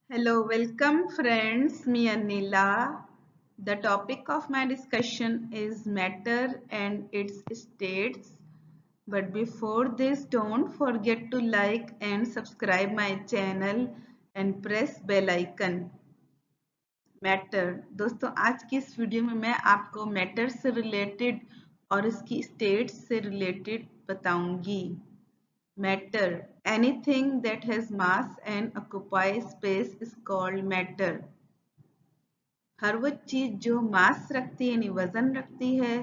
Hello, welcome friends. Me Anila. The topic of my discussion is matter and its states. But before this, don't forget to like and subscribe my channel and press bell icon. Matter दोस्तों आज की इस video में मैं आपको matter से related और इसकी स्टेट से रिलेटेड बताऊंगी। Matter anything that has mass and occupies space is called matter। हर वो चीज जो मास रखती है यानी वजन रखती है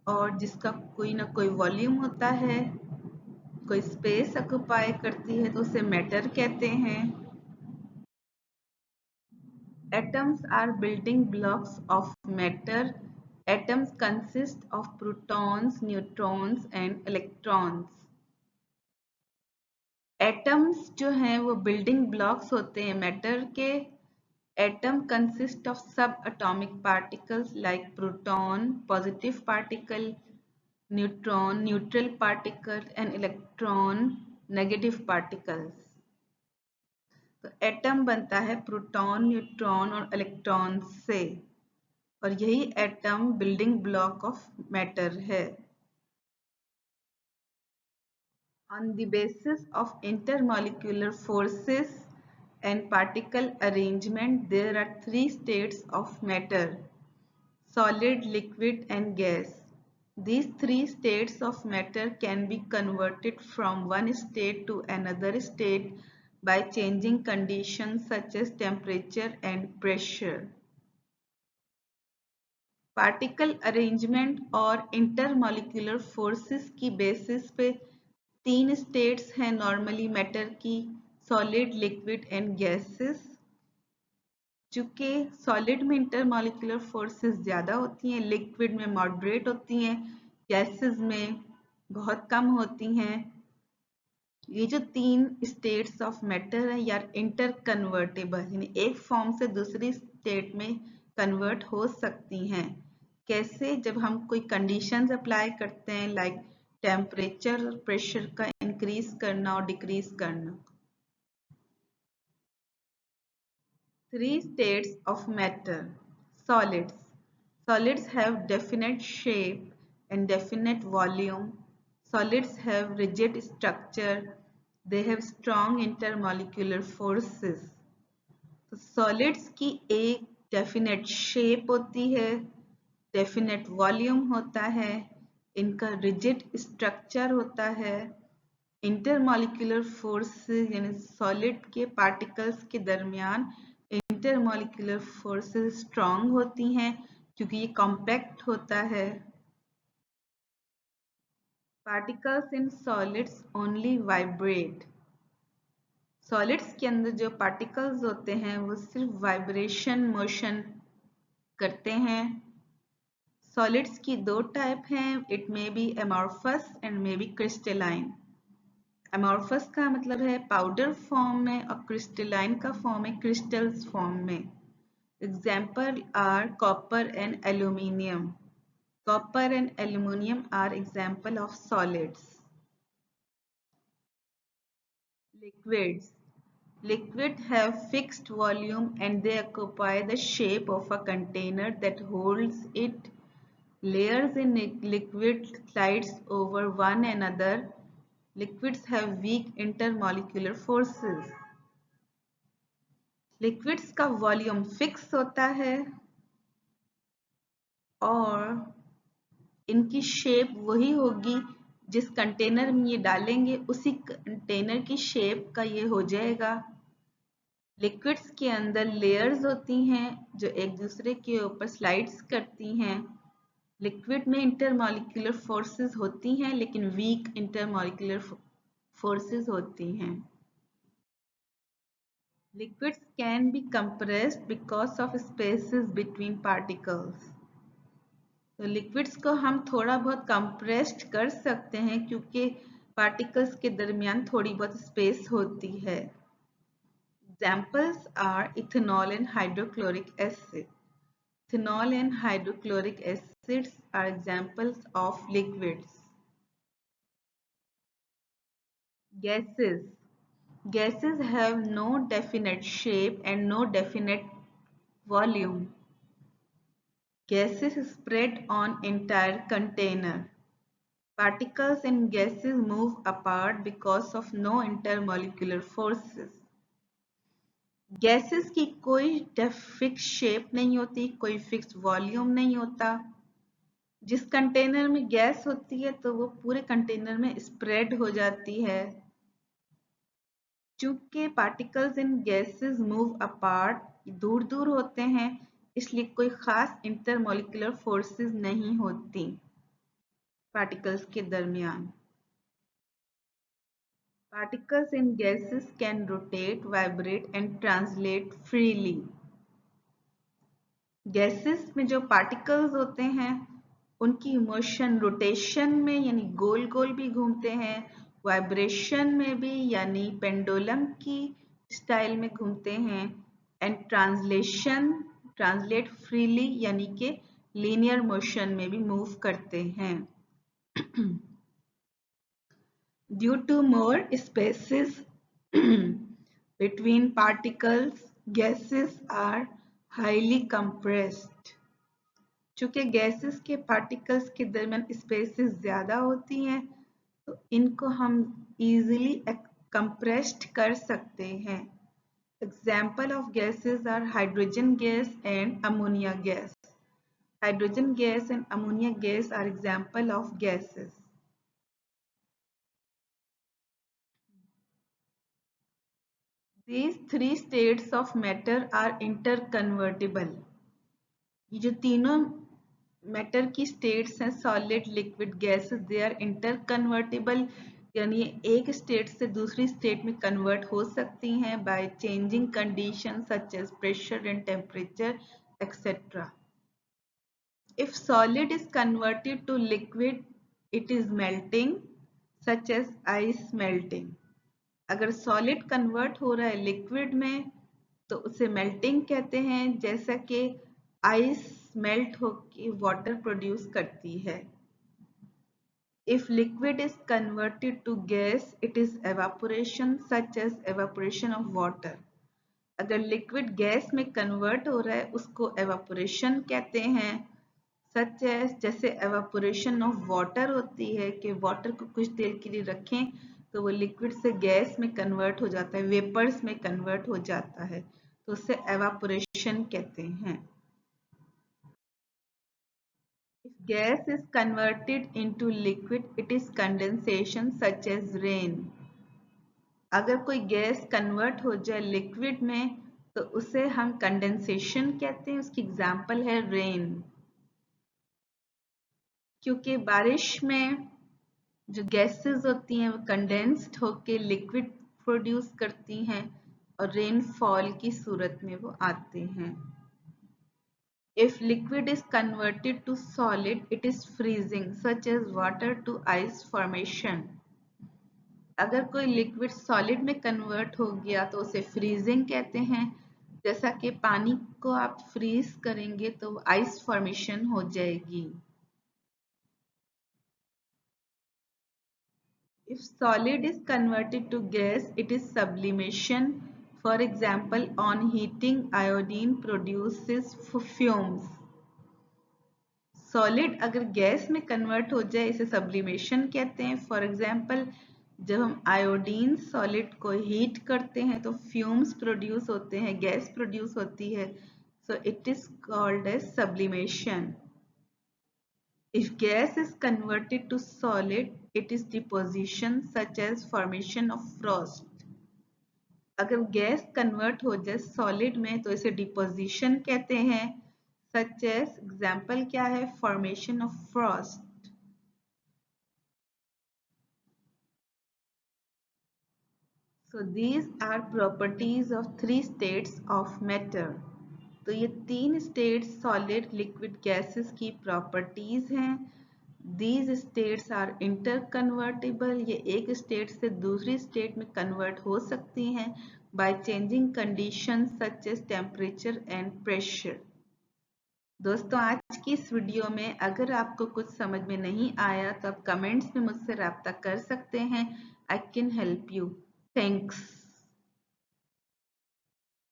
और जिसका कोई ना कोई वॉल्यूम होता है, कोई स्पेस ऑक्युपाई करती है तो उसे मैटर कहते हैं। Atoms are building blocks of matter. Atoms consist of protons, neutrons and electrons. Atoms जो हैं वो building blocks होते हैं matter के। Atom consists of subatomic particles like proton, positive particle, neutron, neutral particle and electron, negative particles। तो atom बनता है proton, neutron और इलेक्ट्रॉन से और यही atom building block of matter है। On the basis of intermolecular forces and particle arrangement, there are three states of matter: solid, liquid and gas. These three states of matter can be converted from one state to another state by changing conditions such as temperature and pressure। Particle arrangement और intermolecular forces की basis पे तीन states हैं normally matter की: solid, liquid and gases. चूंकि solid में intermolecular forces ज़्यादा होती हैं, लिक्विड में मॉडरेट होती हैं, गैसेस में बहुत कम होती हैं। ये जो तीन स्टेट्स ऑफ मैटर है यार इंटर कन्वर्टेबल, यानी एक फॉर्म से दूसरी स्टेट में कन्वर्ट हो सकती हैं। कैसे? जब हम कोई कंडीशंस अप्लाई करते हैं लाइक टेम्परेचर और प्रेशर का इंक्रीज करना और डिक्रीज करना। Three states of matter. Solids. Solids have definite shape and definite volume. Solids have rigid structure. They have strong intermolecular forces. तो solids की एक definite shape होती है, definite volume होता है, इनका rigid structure होता है, intermolecular forces यानी solid के particles के दरमियान intermolecular forces strong होती हैं क्योंकि ये compact होता है। Particles in solids only vibrate। Solids के अंदर जो पार्टिकल्स होते हैं वो सिर्फ वाइब्रेशन मोशन करते हैं। सॉलिड्स की दो टाइप हैं, it may be amorphous and may be crystalline. Amorphous का मतलब है पाउडर फॉर्म में और क्रिस्टलाइन का फॉर्म है क्रिस्टल्स फॉर्म में। Example are copper and aluminium. Copper and aluminium are example of solids. Liquids. Liquid have fixed volume and they occupy the shape of a container that holds it. Layers in liquid slides over one another. Liquids have weak intermolecular forces. Liquids का volume fix होता है और इनकी shape वही होगी जिस container में ये डालेंगे उसी कंटेनर की शेप का ये हो जाएगा। लिक्विड्स के अंदर लेयर्स होती हैं जो एक दूसरे के ऊपर स्लाइड्स करती हैं। लिक्विड में इंटरमॉलिक्यूलर फोर्सेस होती हैं लेकिन वीक इंटरमॉलिक्यूलर फोर्सेस होती हैं। Liquids can be compressed because of spaces between particles. तो लिक्विड्स को हम थोड़ा बहुत कंप्रेस्ड कर सकते हैं क्योंकि पार्टिकल्स के दरमियान थोड़ी बहुत स्पेस होती है। Examples are ethanol and hydrochloric acid. Ethanol and hydrochloric acids are examples of liquids. Gases. Gases have no definite shape and no definite volume. Gases spread on entire container. Particles in gases move apart because of no intermolecular forces. Gases की कोई fix shape नहीं होती, कोई fix volume नहीं होता। जिस container में gas होती है तो वो पूरे कंटेनर में स्प्रेड हो जाती है। चूंकि particles in gases move apart, दूर दूर होते हैं, इसलिए कोई खास इंटरमोलिकुलर फोर्सेस नहीं होती पार्टिकल्स के दरमियान। Particles in gases can rotate, vibrate and translate freely. Gases में जो पार्टिकल्स होते हैं उनकी मोशन रोटेशन में यानी गोल गोल भी घूमते हैं, वाइब्रेशन में भी यानी पेंडुलम की स्टाइल में घूमते हैं, एंड ट्रांसलेट फ्रीली यानी कि लीनियर मोशन में भी मूव करते हैं। Due to more spaces between particles, gases are highly compressed. चूंकि गैसेस के पार्टिकल्स के दरमियान स्पेसेस ज़्यादा होती हैं तो इनको हम easily compressed कर सकते हैं। Example of gases are hydrogen gas and ammonia gas. Hydrogen gas and ammonia gas are example of gases. These three states of matter are interconvertible. ये जो तीनों मैटर की स्टेट्स हैं, solid, liquid, gases, they are interconvertible, यानी एक state से दूसरी state में कन्वर्ट हो सकती हैं by changing condition such as pressure and temperature etcetera. If solid is converted to liquid, it is melting, such as ice melting. अगर solid convert हो रहा है लिक्विड में तो उसे मेल्टिंग कहते हैं, जैसा कि आइस मेल्ट होकर वाटर प्रोड्यूस करती है. If liquid is converted to gas, it is evaporation, such as evaporation of water. अगर लिक्विड गैस में कन्वर्ट हो रहा है उसको एवापोरेशन कहते हैं, सच एज जैसे एवापोरेशन ऑफ वाटर होती है कि वाटर को कुछ देर के लिए रखें तो वो लिक्विड से गैस में कन्वर्ट हो जाता है, वेपर्स में कन्वर्ट हो जाता है, तो उसे एवापोरेशन कहते हैं. If gas is converted into liquid, it is condensation such as rain. अगर कोई गैस कन्वर्ट हो जाए लिक्विड में तो उसे हम कंडेंसेशन कहते हैं. उसकी एग्जांपल है रेन. क्योंकि बारिश में जो गैसेस होती हैं वो कंडेंस्ड होके लिक्विड प्रोड्यूस करती हैं और रेनफॉल की सूरत में वो आते हैं. If liquid is converted to solid, it is freezing, such as water to ice formation. अगर कोई लिक्विड सॉलिड में कन्वर्ट हो गया तो उसे फ्रीजिंग कहते हैं, जैसा कि पानी को आप फ्रीज करेंगे तो आइस फॉर्मेशन हो जाएगी. If solid is converted to gas, it is sublimation. For example, on heating, iodine produces fumes. Solid अगर गैस में कन्वर्ट हो जाए इसे सब्लिमेशन कहते हैं. फॉर एग्जाम्पल, जब हम आयोडीन सॉलिड को हीट करते हैं तो फ्यूम्स प्रोड्यूस होते हैं, गैस प्रोड्यूस होती है, so it is called as sublimation. If gas is converted to solid, it is deposition such as formation of frost. अगर गैस कन्वर्ट हो जाए सॉलिड में तो इसे डिपोजिशन कहते हैं, such as एग्जाम्पल क्या है, formation of frost. So these are properties of three states of matter. तो ये तीन स्टेट्स सॉलिड, लिक्विड, गैसेस की प्रॉपर्टीज हैं. These states are interconvertible. ये एक स्टेट से दूसरी स्टेट में कन्वर्ट हो सकती हैं by changing conditions such as temperature and pressure. दोस्तों, आज की इस वीडियो में अगर आपको कुछ समझ में नहीं आया तो आप कमेंट्स में मुझसे रब्ता कर सकते हैं. I can help you. Thanks.